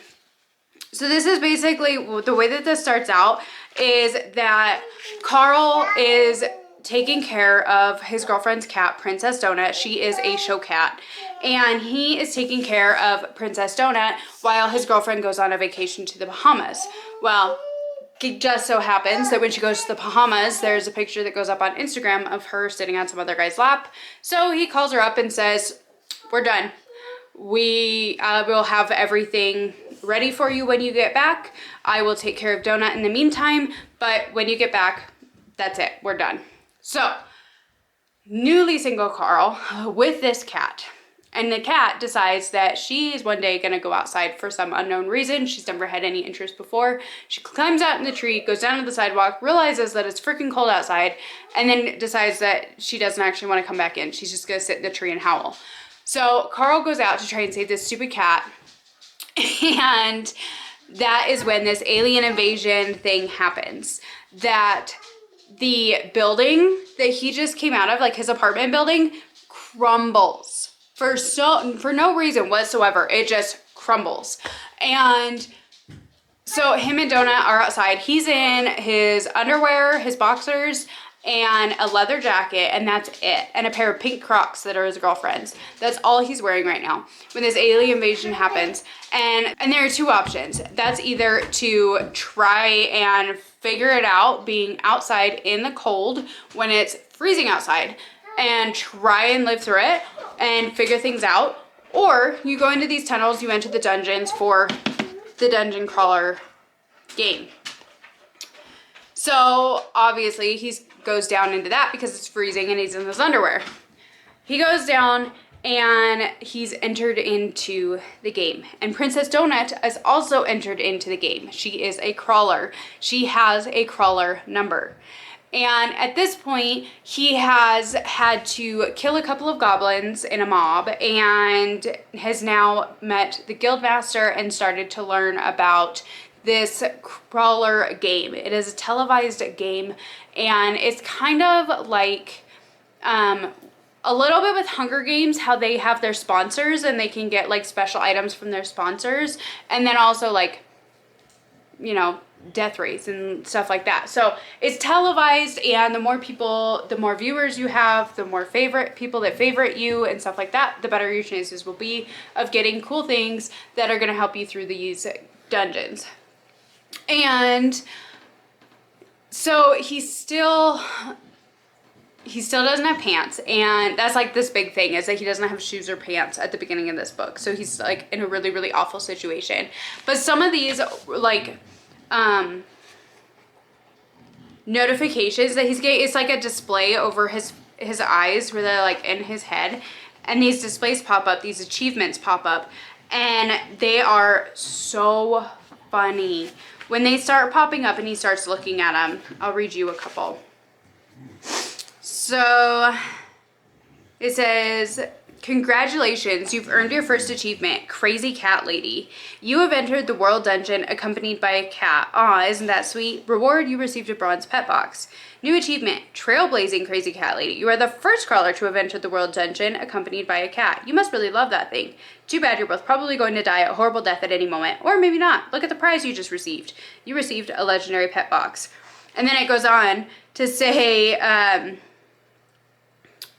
So this is basically, the way that this starts out is that Carl is taking care of his girlfriend's cat, Princess Donut. She is a show cat. And he is taking care of Princess Donut while his girlfriend goes on a vacation to the Bahamas. Well, it just so happens that when she goes to the Bahamas, there's a picture that goes up on Instagram of her sitting on some other guy's lap. So he calls her up and says, we're done. We will have everything ready for you when you get back. I will take care of Donut in the meantime, but when you get back, that's it. We're done. So, newly single Carl with this cat. And the cat decides that she is one day going to go outside for some unknown reason. She's never had any interest before. She climbs out in the tree, goes down to the sidewalk, realizes that it's freaking cold outside, and then decides that she doesn't actually want to come back in. She's just going to sit in the tree and howl. So Carl goes out to try and save this stupid cat. And that is when this alien invasion thing happens. That the building that he just came out of, like his apartment building, crumbles. For no reason whatsoever. It just crumbles. And so him and Donut are outside. He's in his underwear, his boxers, and a leather jacket, and that's it. And a pair of pink Crocs that are his girlfriend's. That's all he's wearing right now when this alien invasion happens. And there are two options. That's either to try and figure it out being outside in the cold when it's freezing outside and try and live through it and figure things out, or you go into these tunnels, you enter the dungeons for the Dungeon Crawler game. So obviously he goes down into that because it's freezing and he's in his underwear. He goes down and he's entered into the game. And Princess Donut is also entered into the game. She is a crawler. She has a crawler number. And at this point, he has had to kill a couple of goblins in a mob and has now met the guildmaster and started to learn about this crawler game. It is a televised game, and it's kind of like a little bit with Hunger Games, how they have their sponsors and they can get like special items from their sponsors, and then also like, you know, death race and stuff like that. So it's televised, and the more people, the more viewers you have, the more people that favorite you and stuff like that, the better your chances will be of getting cool things that are going to help you through these dungeons. And so he still doesn't have pants, and that's like this big thing, is that he doesn't have shoes or pants at the beginning of this book. So he's like in a really, really awful situation. But some of these like notifications that he's getting, it's like a display over his eyes where they're like in his head, and these displays pop up, these achievements pop up, and they are so funny when they start popping up and he starts looking at them. I'll read you a couple. So it says Congratulations, you've earned your first achievement, Crazy Cat Lady. You have entered the World Dungeon accompanied by a cat. Aw, isn't that sweet? Reward, you received a bronze pet box. New achievement, Trailblazing Crazy Cat Lady. You are the first crawler to have entered the World Dungeon accompanied by a cat. You must really love that thing. Too bad you're both probably going to die a horrible death at any moment. Or maybe not. Look at the prize you just received. You received a legendary pet box. And then it goes on to say,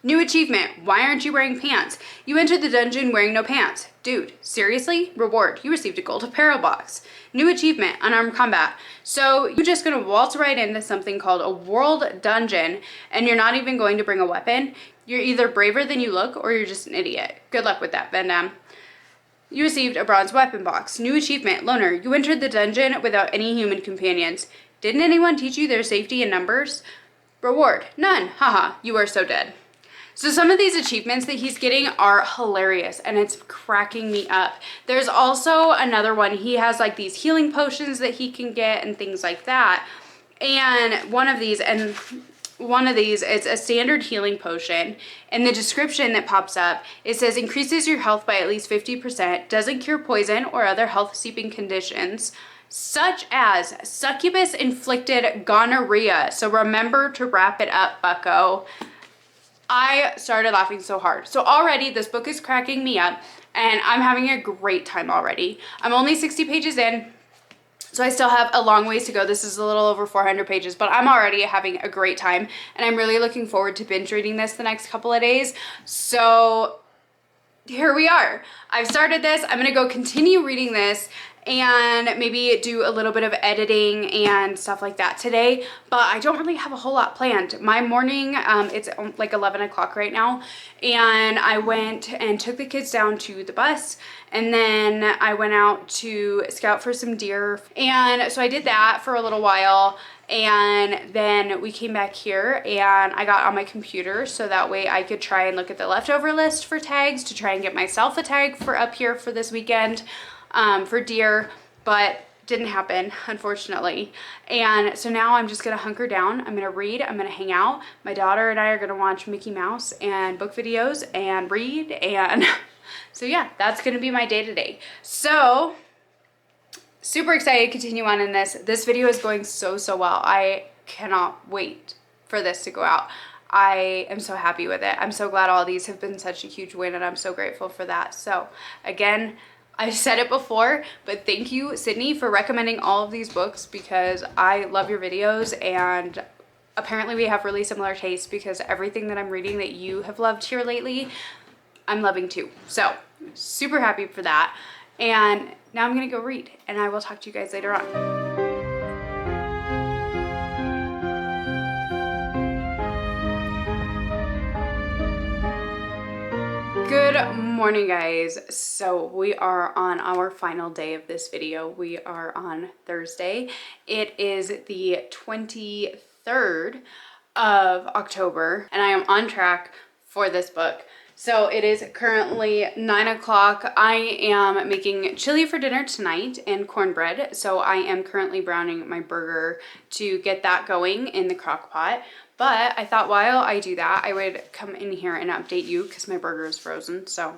new achievement, why aren't you wearing pants? You entered the dungeon wearing no pants. Dude, seriously? Reward, you received a gold apparel box. New achievement, unarmed combat. So you're just gonna waltz right into something called a world dungeon and you're not even going to bring a weapon. You're either braver than you look or you're just an idiot. Good luck with that, Van Damme. You received a bronze weapon box. New achievement, loner, you entered the dungeon without any human companions. Didn't anyone teach you their safety in numbers? Reward, none, haha, you are so dead. So some of these achievements that he's getting are hilarious and it's cracking me up. There's also another one. He has like these healing potions that he can get and things like that. And one of these, it's a standard healing potion. In the description that pops up, it says increases your health by at least 50%, doesn't cure poison or other health-seeping conditions, such as succubus-inflicted gonorrhea. So remember to wrap it up, bucko. I started laughing so hard. So already this book is cracking me up and I'm having a great time already. I'm only 60 pages in, so I still have a long ways to go. This is a little over 400 pages, but I'm already having a great time and I'm really looking forward to binge reading this the next couple of days. So here we are. I've started this. I'm gonna go continue reading this and maybe do a little bit of editing and stuff like that today, but I don't really have a whole lot planned. My morning, it's like 11 o'clock right now, and I went and took the kids down to the bus, and then I went out to scout for some deer, and so I did that for a little while, and then we came back here and I got on my computer so that way I could try and look at the leftover list for tags to try and get myself a tag for up here for this weekend. For deer, but didn't happen, unfortunately. And so now I'm just gonna hunker down. I'm gonna read, I'm gonna hang out. My daughter and I are gonna watch Mickey Mouse and book videos and read, and so yeah, that's gonna be my day today. So super excited to continue on in this. This video is going so well. I cannot wait for this to go out. I am so happy with it. I'm so glad all these have been such a huge win and I'm so grateful for that. So again, I've said it before, but thank you, Sydney, for recommending all of these books because I love your videos and apparently we have really similar tastes because everything that I'm reading that you have loved here lately, I'm loving too. So super happy for that. And now I'm gonna go read and I will talk to you guys later on. Good morning, guys. So we are on our final day of this video. We are on Thursday. It is the 23rd of October and I am on track for this book. So it is currently 9 o'clock. I am making chili for dinner tonight and cornbread. So I am currently browning my burger to get that going in the crock pot. But I thought while I do that, I would come in here and update you because my burger is frozen, so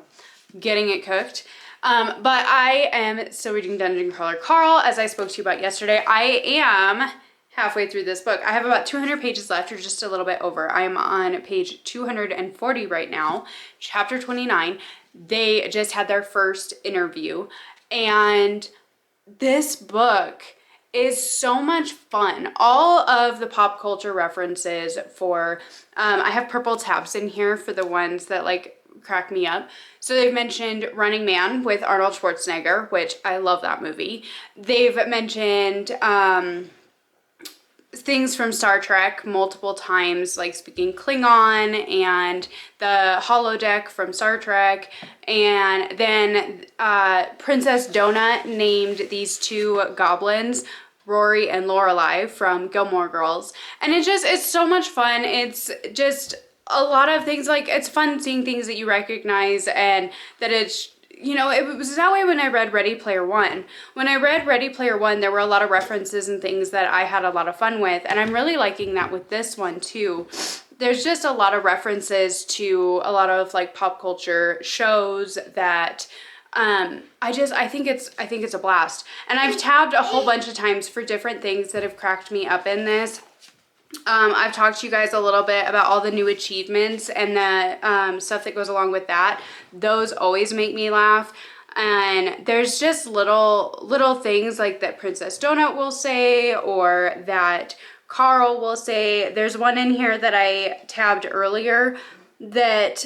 getting it cooked. But I am still reading Dungeon Crawler Carl, as I spoke to you about yesterday. I am halfway through this book. I have about 200 pages left, or just a little bit over. I'm on page 240 right now, chapter 29. They just had their first interview, and this book is so much fun. All of the pop culture references for, I have purple tabs in here for the ones that like crack me up. So they've mentioned Running Man with Arnold Schwarzenegger, which I love that movie. They've mentioned things from Star Trek multiple times, like speaking Klingon and the holodeck from Star Trek. And then Princess Donut named these two goblins Rory and Lorelai from Gilmore Girls. And it's so much fun. It's just a lot of things, like it's fun seeing things that you recognize and that it's, you know, it was that way when I read Ready Player One. When I read Ready Player One, there were a lot of references and things that I had a lot of fun with, and I'm really liking that with this one too. there's just a lot of references to a lot of like pop culture shows that I think it's a blast. And I've tabbed a whole bunch of times for different things that have cracked me up in this. I've talked to you guys a little bit about all the new achievements and the stuff that goes along with that. Those always make me laugh. And there's just little things like that Princess Donut will say, or that Carl will say. There's one in here that I tabbed earlier that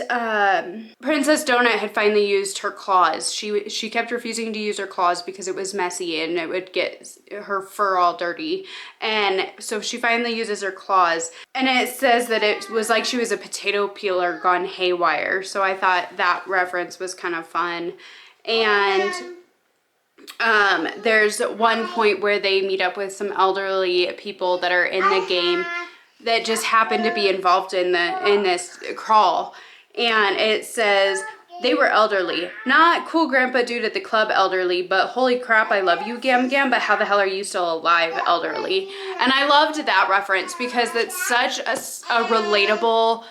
Princess Donut had finally used her claws. She kept refusing to use her claws because it was messy and it would get her fur all dirty. And so she finally uses her claws. And it says that it was like she was a potato peeler gone haywire. So I thought that reference was kind of fun. And there's one point where they meet up with some elderly people that are in the game that just happen to be involved in this crawl. And it says they were elderly, not cool grandpa dude at the club elderly, but holy crap, I love you, Gam Gam, but how the hell are you still alive elderly? And I loved that reference because it's such a relatable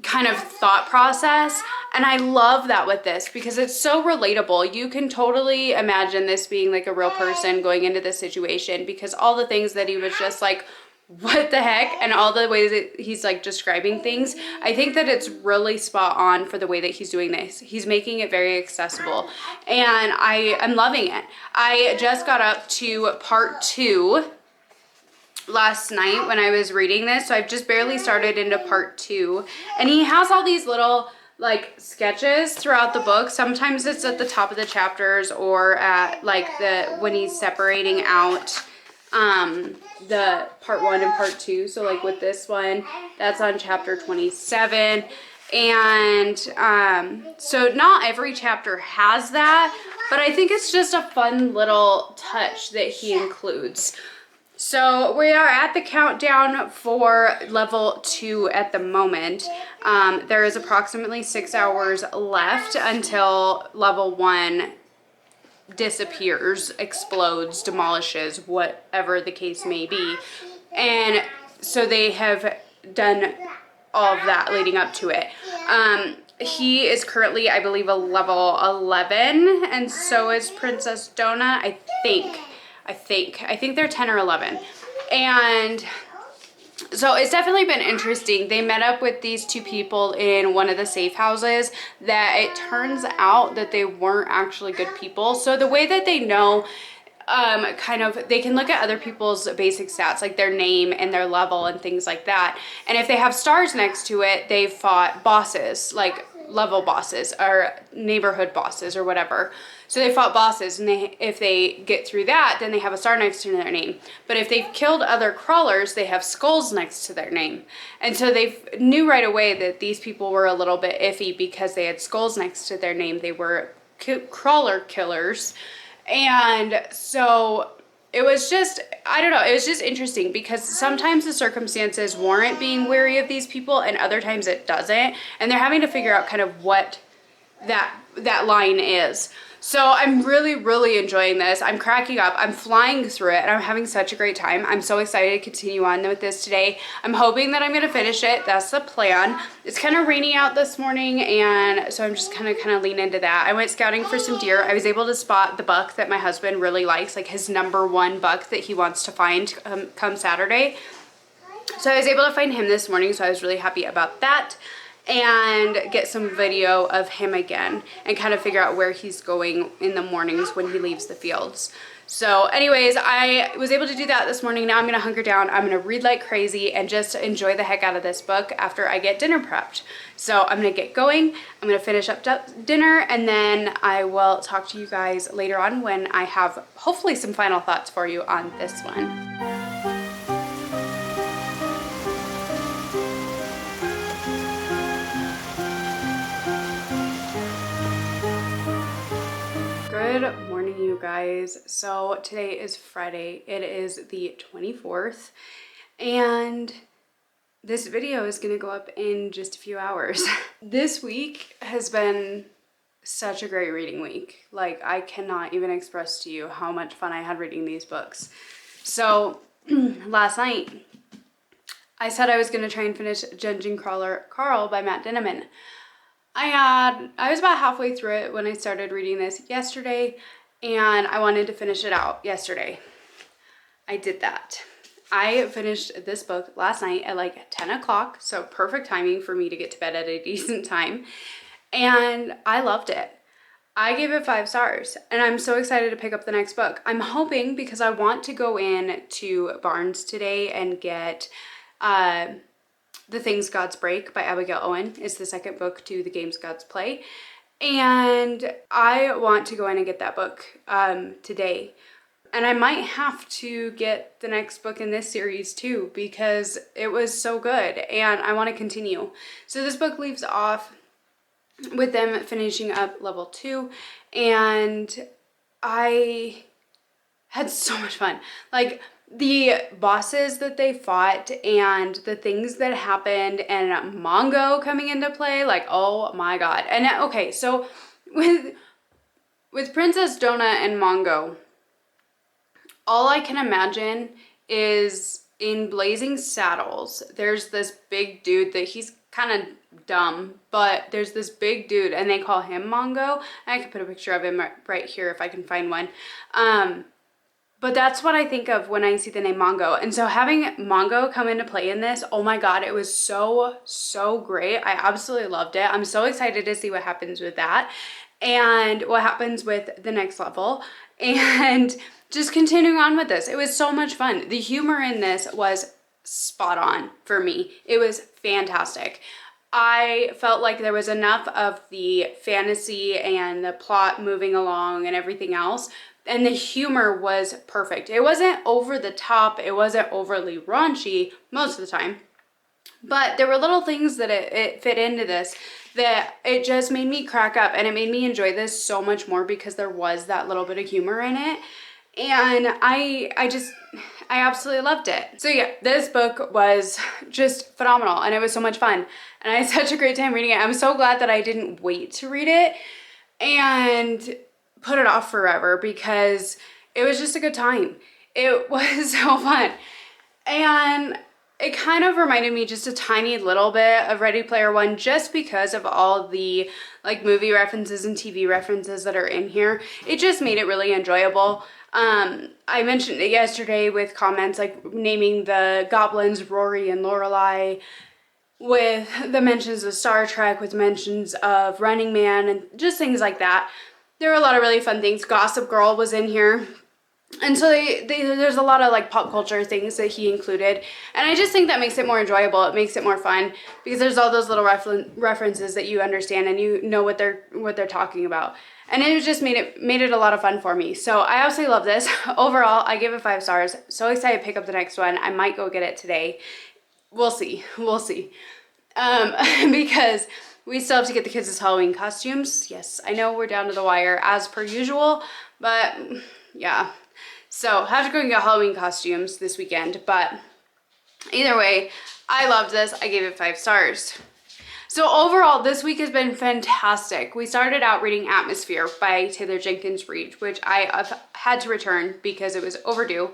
kind of thought process. And I love that with this because it's so relatable. You can totally imagine this being like a real person going into this situation, because all the things that he was just like, what the heck, and all the ways that he's like describing things, I think that it's really spot on for the way that he's doing this. He's making it very accessible and I am loving it. I just got up to part 2 last night when I was reading this, so I've just barely started into part 2, and he has all these little like sketches throughout the book. Sometimes it's at the top of the chapters or at like when he's separating out the part 1 and part 2. So like with this one, that's on chapter 27. And so not every chapter has that, but I think it's just a fun little touch that he includes. So we are at the countdown for level 2 at the moment. There is approximately 6 hours left until level 1 disappears, explodes, demolishes, whatever the case may be. And so they have done all of that leading up to it. He is currently, I believe, a level 11, and so is Princess Donut, I think they're 10 or 11. And so it's definitely been interesting. They met up with these 2 people in one of the safe houses that it turns out that they weren't actually good people. So the way that they know, they can look at other people's basic stats, like their name and their level and things like that. And if they have stars next to it, they've fought bosses, like level bosses or neighborhood bosses or whatever. So they fought bosses, and if they get through that, then they have a star next to their name. But if they've killed other crawlers, they have skulls next to their name. And so they knew right away that these people were a little bit iffy because they had skulls next to their name. They were crawler killers. And so it was just, I don't know, it was just interesting because sometimes the circumstances warrant being wary of these people and other times it doesn't. And they're having to figure out kind of what that line is. So I'm really, really enjoying this. I'm cracking up. I'm flying through it and I'm having such a great time. I'm so excited to continue on with this today. I'm hoping that I'm going to finish it. That's the plan. It's kind of rainy out this morning, and so I'm just kind of lean into that. I went scouting for some deer. I was able to spot the buck that my husband really likes, like his #1 buck that he wants to find come Saturday. So I was able to find him this morning, so I was really happy about that. And get some video of him again and kind of figure out where he's going in the mornings when he leaves the fields. So anyways, I was able to do that this morning. Now I'm gonna hunker down. I'm gonna read like crazy and just enjoy the heck out of this book after I get dinner prepped. So I'm gonna get going. I'm gonna finish up dinner, and then I will talk to you guys later on when I have hopefully some final thoughts for you on this one. Good morning, you guys. So today is Friday. It is the 24th, and this video is going to go up in just a few hours. This week has been such a great reading week. Like, I cannot even express to you how much fun I had reading these books. So last night I said I was going to try and finish Dungeon Crawler Carl by Matt Dinniman. I was about halfway through it when I started reading this yesterday, and I wanted to finish it out yesterday. I did that. I finished this book last night at like 10 o'clock, so perfect timing for me to get to bed at a decent time, and I loved it. I gave it 5 stars, and I'm so excited to pick up the next book. I'm hoping, because I want to go in to Barnes today and get The Things Gods Break by Abigail Owen. Is the second book to The Games Gods Play, and I want to go in and get that book today. And I might have to get the next book in this series too, because it was so good and I want to continue. So this book leaves off with them finishing up level 2, and I had so much fun. Like, the bosses that they fought and the things that happened and Mongo coming into play, like, oh my god. And okay, so with Princess Donut and Mongo, all I can imagine is in Blazing Saddles, there's this big dude that he's kind of dumb, but there's this big dude and they call him Mongo. I could put a picture of him right here if I can find one. But that's what I think of when I see the name Mongo. And so having Mongo come into play in this, oh my god, it was so great. I absolutely loved it. I'm so excited to see what happens with that and what happens with the next level. And just continuing on with this, it was so much fun. The humor in this was spot on for me. It was fantastic. I felt like there was enough of the fantasy and the plot moving along and everything else, and the humor was perfect. It wasn't over the top, it wasn't overly raunchy most of the time, but there were little things that it fit into this that it just made me crack up, and it made me enjoy this so much more because there was that little bit of humor in it. And I absolutely loved it. So yeah, this book was just phenomenal and it was so much fun. And I had such a great time reading it. I'm so glad that I didn't wait to read it and put it off forever, because it was just a good time. It was so fun. And it kind of reminded me just a tiny little bit of Ready Player One, just because of all the like movie references and TV references that are in here. It just made it really enjoyable. I mentioned it yesterday with comments like naming the goblins Rory and Lorelai, with the mentions of Star Trek, with mentions of Running Man, and just things like that. There were a lot of really fun things. Gossip Girl was in here. And so there's a lot of like pop culture things that he included. And I just think that makes it more enjoyable. It makes it more fun because there's all those little references that you understand and you know what they're talking about. And it just made it a lot of fun for me. So I absolutely love this. Overall, I give it 5 stars. So excited to pick up the next one. I might go get it today. We'll see. We'll see. Because we still have to get the kids' Halloween costumes. Yes, I know we're down to the wire as per usual, but yeah. So have to go and get Halloween costumes this weekend, but either way, I loved this. I gave it 5 stars. So overall, this week has been fantastic. We started out reading Atmosphere by Taylor Jenkins Reid, which I had to return because it was overdue.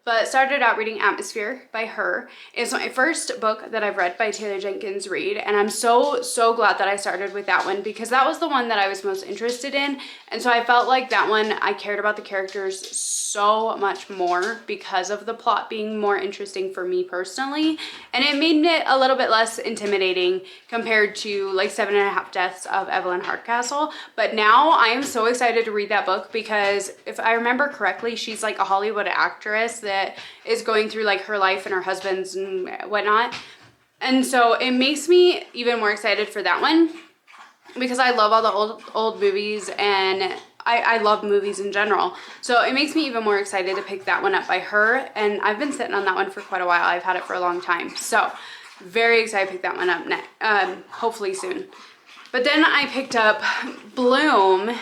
But started out reading Atmosphere by her. It's my first book that I've read by Taylor Jenkins Reid, and I'm so glad that I started with that one because that was the one that I was most interested in. And so I felt like that one, I cared about the characters so much more because of the plot being more interesting for me personally. And it made it a little bit less intimidating compared to like 7.5 Deaths of Evelyn Hardcastle. But now I am so excited to read that book because if I remember correctly, she's like a Hollywood actress that is going through like her life and her husband's and whatnot. And so it makes me even more excited for that one because I love all the old movies and I love movies in general. So it makes me even more excited to pick that one up by her. And I've been sitting on that one for quite a while. I've had it for a long time. So very excited to pick that one up next, hopefully soon. But then I picked up Bloom,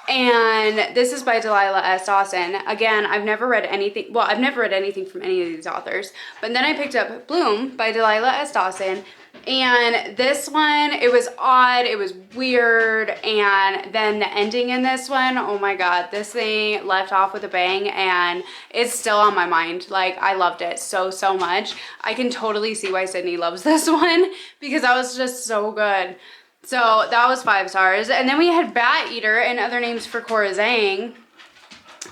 and this is by Delilah S. Dawson. Again, I've never read anything from any of these authors. But then I picked up Bloom by Delilah S. Dawson, And this one, it was odd, it was weird, and then the ending in this one, oh my god, this thing left off with a bang, and it's still on my mind. Like, I loved it so much. I can totally see why Sydney loves this one, because that was just so good. So that was 5 stars. And then we had Bat Eater and Other Names for Cora Zhang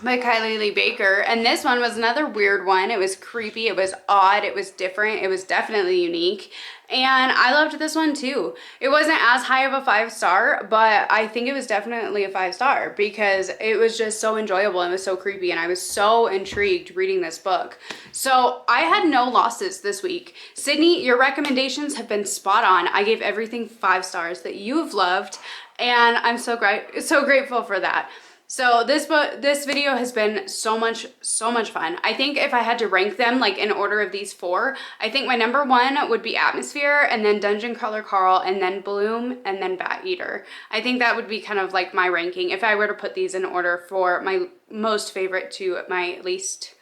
by Kylie Lee Baker, and this one was another weird one. It was creepy, it was odd, it was different, it was definitely unique, and I loved this one too. It wasn't as high of a 5 star, but I think it was definitely a 5 star because it was just so enjoyable and it was so creepy, and I was so intrigued reading this book. So I had no losses this week. Sydney, your recommendations have been spot on. I gave everything 5 stars that you have loved, and I'm so grateful for that. So this video has been so much fun. I think if I had to rank them like in order of these 4, I think my number 1 would be Atmosphere, and then Dungeon Crawler Carl, and then Bloom, and then Bat Eater. I think that would be kind of like my ranking if I were to put these in order for my most favorite to my least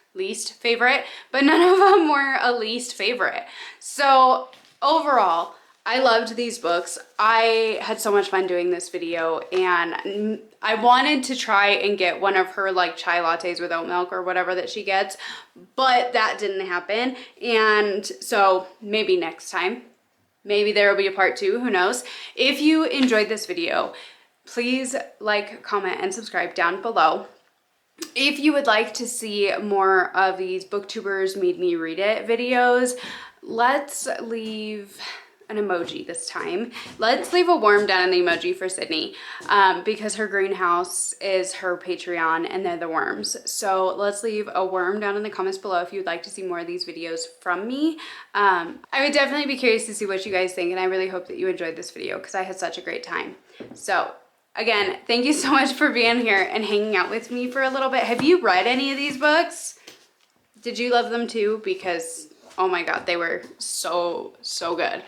favorite, but none of them were a least favorite. So overall, I loved these books. I had so much fun doing this video, and I wanted to try and get one of her like chai lattes with oat milk or whatever that she gets, but that didn't happen. And so maybe next time, maybe there will be a part 2, who knows. If you enjoyed this video, please like, comment, and subscribe down below. If you would like to see more of these booktubers made me read it videos, let's leave an emoji this time. Let's leave a worm down in the emoji for Sydney, because her greenhouse is her Patreon and they're the worms. So let's leave a worm down in the comments below if you'd like to see more of these videos from me. I would definitely be curious to see what you guys think, and I really hope that you enjoyed this video because I had such a great time. So again, thank you so much for being here and hanging out with me for a little bit. Have you read any of these books? Did you love them too? Because oh my god, they were so good.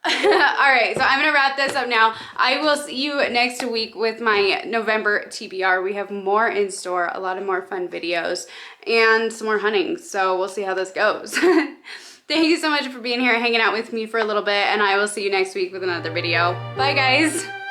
All right, so I'm gonna wrap this up now. I will see you next week with my November TBR. We have more in store, a lot of more fun videos, and some more hunting. So we'll see how this goes. Thank you so much for being here, hanging out with me for a little bit, and I will see you next week with another video. Bye, guys.